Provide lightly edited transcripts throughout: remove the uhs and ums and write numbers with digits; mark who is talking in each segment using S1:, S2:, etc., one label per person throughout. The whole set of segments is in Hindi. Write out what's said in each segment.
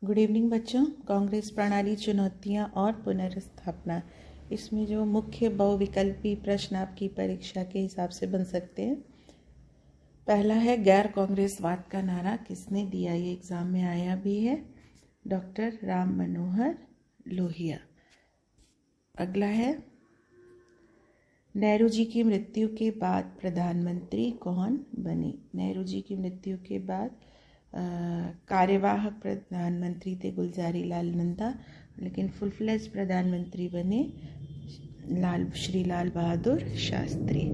S1: गुड इवनिंग बच्चों। कांग्रेस प्रणाली चुनौतियां और पुनर्स्थापना, इसमें जो मुख्य बहुविकल्पी प्रश्न आपकी परीक्षा के हिसाब से बन सकते हैं। पहला है गैर कांग्रेसवाद का नारा किसने दिया, ये एग्जाम में आया भी है, डॉक्टर राम मनोहर लोहिया। अगला है नेहरू जी की मृत्यु के बाद प्रधानमंत्री कौन बने। नेहरू जी की मृत्यु के बाद कार्यवाहक प्रधानमंत्री थे गुलजारी लाल नंदा, लेकिन फुल फ्लेज प्रधानमंत्री बने श्री लाल बहादुर शास्त्री।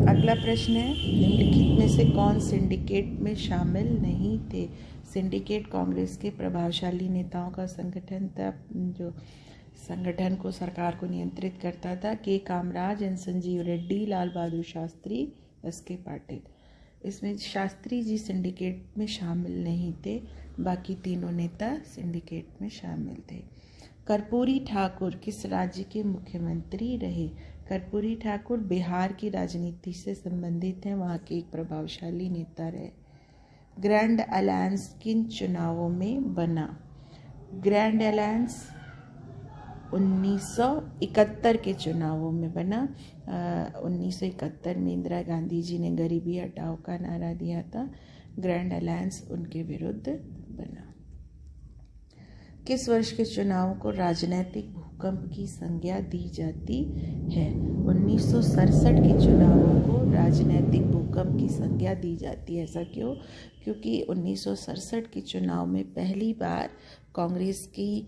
S1: अगला प्रश्न है निम्नलिखित में से कौन सिंडिकेट में शामिल नहीं थे। सिंडिकेट कांग्रेस के प्रभावशाली नेताओं का संगठन था, जो संगठन को सरकार को नियंत्रित करता था। के कामराज, एन संजीव रेड्डी, लाल बहादुर शास्त्री, एस के पाटिल। इसमें शास्त्री जी सिंडिकेट में शामिल नहीं थे, बाकी तीनों नेता सिंडिकेट में शामिल थे। कर्पूरी ठाकुर किस राज्य के मुख्यमंत्री रहे। कर्पूरी ठाकुर बिहार की राजनीति से संबंधित हैं, वहाँ के एक प्रभावशाली नेता रहे। ग्रैंड अलायंस किन चुनावों में बना। ग्रैंड अलायंस 1971 के चुनावों में बना। 1971 में इंदिरा गांधी जी ने गरीबी हटाओ का नारा दिया था, ग्रैंड अलायंस उनके विरुद्ध बना। किस वर्ष के चुनावों को राजनीतिक भूकंप की संज्ञा दी जाती है। 1967 के चुनावों को राजनीतिक भूकंप की संज्ञा दी जाती है। ऐसा क्यों? क्योंकि 1967 के चुनाव में पहली बार कांग्रेस की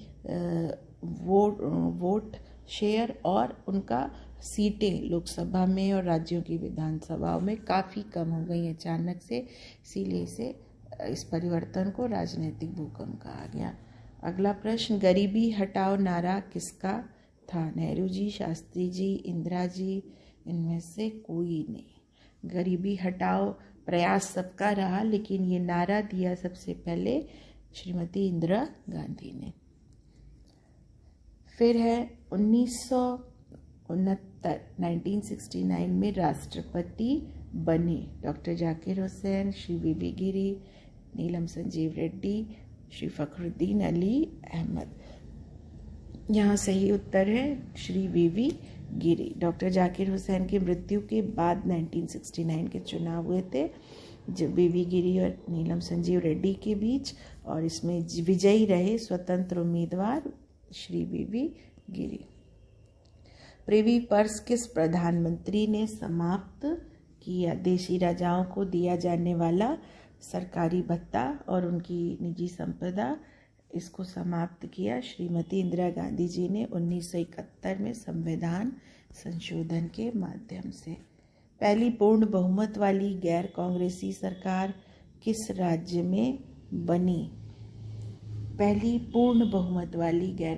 S1: वोट शेयर और उनका सीटें लोकसभा में और राज्यों की विधानसभाओं में काफ़ी कम हो गई अचानक से, इसीलिए इस परिवर्तन को राजनीतिक भूकंप कहा गया। अगला प्रश्न गरीबी हटाओ नारा किसका था। नेहरू जी, शास्त्री जी, इंदिरा जी, इनमें से कोई नहीं। गरीबी हटाओ प्रयास सबका रहा, लेकिन ये नारा दिया सबसे पहले श्रीमती इंदिरा गांधी ने। फिर है 1969 में राष्ट्रपति बने डॉक्टर जाकिर हुसैन, श्री वी गिरी, नीलम संजीव रेड्डी, श्री फखरुद्दीन अली अहमद। यहाँ सही उत्तर है श्री वी गिरी। डॉक्टर जाकिर हुसैन की मृत्यु के बाद 1969 के चुनाव हुए थे, जब वी गिरी और नीलम संजीव रेड्डी के बीच, और इसमें विजयी रहे स्वतंत्र उम्मीदवार श्री वी गिरी। प्रिवी पर्स किस प्रधानमंत्री ने समाप्त किया। देशी राजाओं को दिया जाने वाला सरकारी भत्ता और उनकी निजी संपदा, इसको समाप्त किया श्रीमती इंदिरा गांधी जी ने 1971 में संविधान संशोधन के माध्यम से। पहली पूर्ण बहुमत वाली गैर कांग्रेसी सरकार किस राज्य में बनी। पहली पूर्ण बहुमत वाली गैर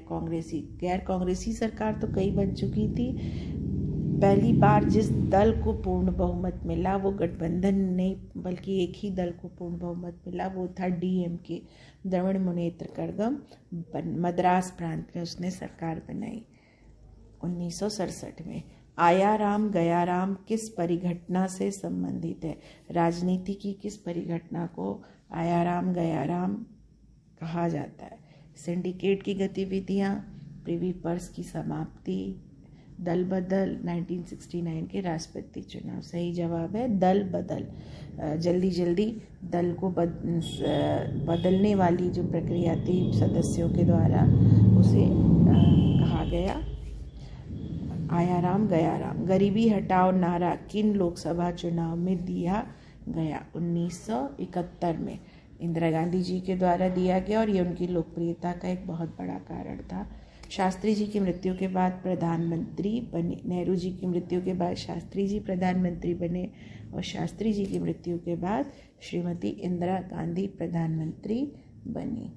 S1: कांग्रेसी सरकार तो कई बन चुकी थी। पहली बार जिस दल को पूर्ण बहुमत मिला वो गठबंधन नहीं, बल्कि एक ही दल को पूर्ण बहुमत मिला, वो था डीएमके, द्रविड़ मुनेत्र कड़गम। मद्रास प्रांत में उसने सरकार बनाई 1967 में। आया राम गया राम किस परिघटना से संबंधित है। राजनीति की किस परिघटना को आया राम गया राम कहा जाता है। सिंडिकेट की गतिविधियां, प्रिवी पर्स की समाप्ति, दल बदल, 1969 के राष्ट्रपति चुनाव। सही जवाब है दल बदल। जल्दी जल्दी दल को बदलने वाली जो प्रक्रिया थी सदस्यों के द्वारा, उसे कहा गया आया राम गया राम। गरीबी हटाओ नारा किन लोकसभा चुनाव में दिया गया। 1971 में इंदिरा गांधी जी के द्वारा दिया गया, और ये उनकी लोकप्रियता का एक बहुत बड़ा कारण था। शास्त्री जी की मृत्यु के बाद प्रधानमंत्री बने। नेहरू जी की मृत्यु के बाद शास्त्री जी प्रधानमंत्री बने, और शास्त्री जी की मृत्यु के बाद श्रीमती इंदिरा गांधी प्रधानमंत्री बनी।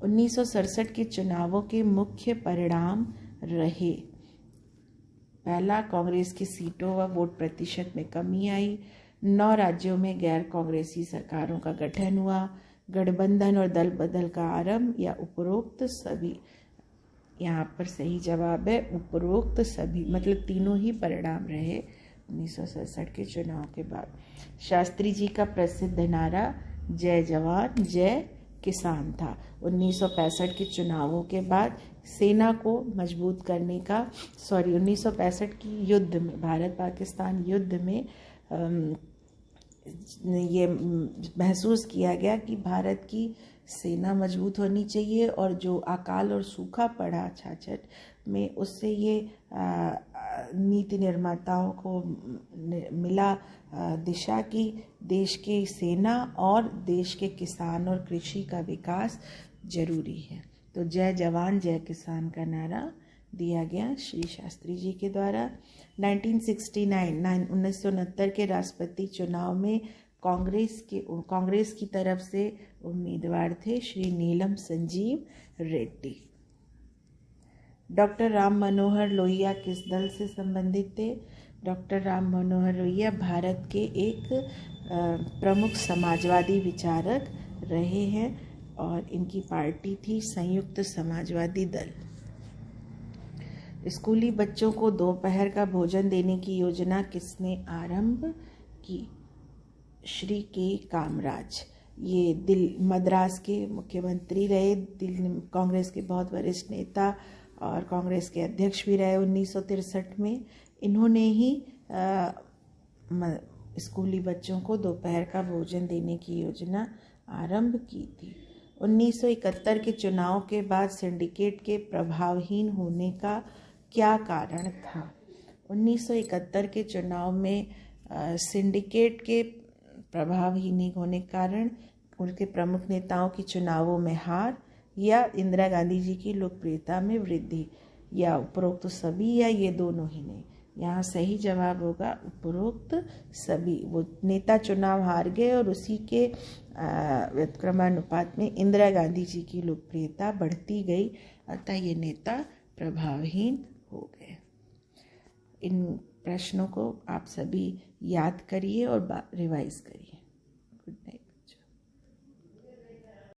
S1: 1967 के चुनावों के मुख्य परिणाम रहे। पहला, कांग्रेस की सीटों व वोट प्रतिशत में कमी आई। 9 राज्यों में गैर कांग्रेसी सरकारों का गठन हुआ। गठबंधन और दल बदल का आरंभ, या उपरोक्त सभी। यहाँ पर सही जवाब है उपरोक्त सभी, मतलब तीनों ही परिणाम रहे 1967 के चुनाव के बाद। शास्त्री जी का प्रसिद्ध नारा जय जवान जय किसान था। 1965 के चुनावों के बाद सेना को मजबूत करने का 1965 की युद्ध में, भारत पाकिस्तान युद्ध में ये महसूस किया गया कि भारत की सेना मजबूत होनी चाहिए, और जो अकाल और सूखा पड़ा 66 में, उससे ये नीति निर्माताओं को मिला दिशा की देश की सेना और देश के किसान और कृषि का विकास जरूरी है। तो जय जवान जय किसान का नारा दिया गया श्री शास्त्री जी के द्वारा। 1969 के राष्ट्रपति चुनाव में कांग्रेस की तरफ से उम्मीदवार थे श्री नीलम संजीव रेड्डी। डॉक्टर राम मनोहर लोहिया किस दल से संबंधित थे? डॉक्टर राम मनोहर लोहिया भारत के एक प्रमुख समाजवादी विचारक रहे हैं, और इनकी पार्टी थी संयुक्त समाजवादी दल। स्कूली बच्चों को दोपहर का भोजन देने की योजना किसने आरंभ की? श्री के कामराज। ये मद्रास के मुख्यमंत्री रहे, कांग्रेस के बहुत वरिष्ठ नेता और कांग्रेस के अध्यक्ष भी रहे 1963 में। इन्होंने ही स्कूली बच्चों को दोपहर का भोजन देने की योजना आरंभ की थी। 1971 के चुनाव के बाद सिंडिकेट के प्रभावहीन होने का क्या कारण था? 1971 के चुनाव में सिंडिकेट के प्रभावहीन होने के कारण उनके प्रमुख नेताओं की चुनावों में हार, या इंदिरा गांधी जी की लोकप्रियता में वृद्धि, या उपरोक्त सभी, या ये दोनों ही नहीं। यहाँ सही जवाब होगा उपरोक्त सभी। वो नेता चुनाव हार गए और उसी के व्यतिक्रमानुपात में इंदिरा गांधी जी की लोकप्रियता बढ़ती गई, अतः ये नेता प्रभावहीन हो गए। इन प्रश्नों को आप सभी याद करिए और रिवाइज करिए।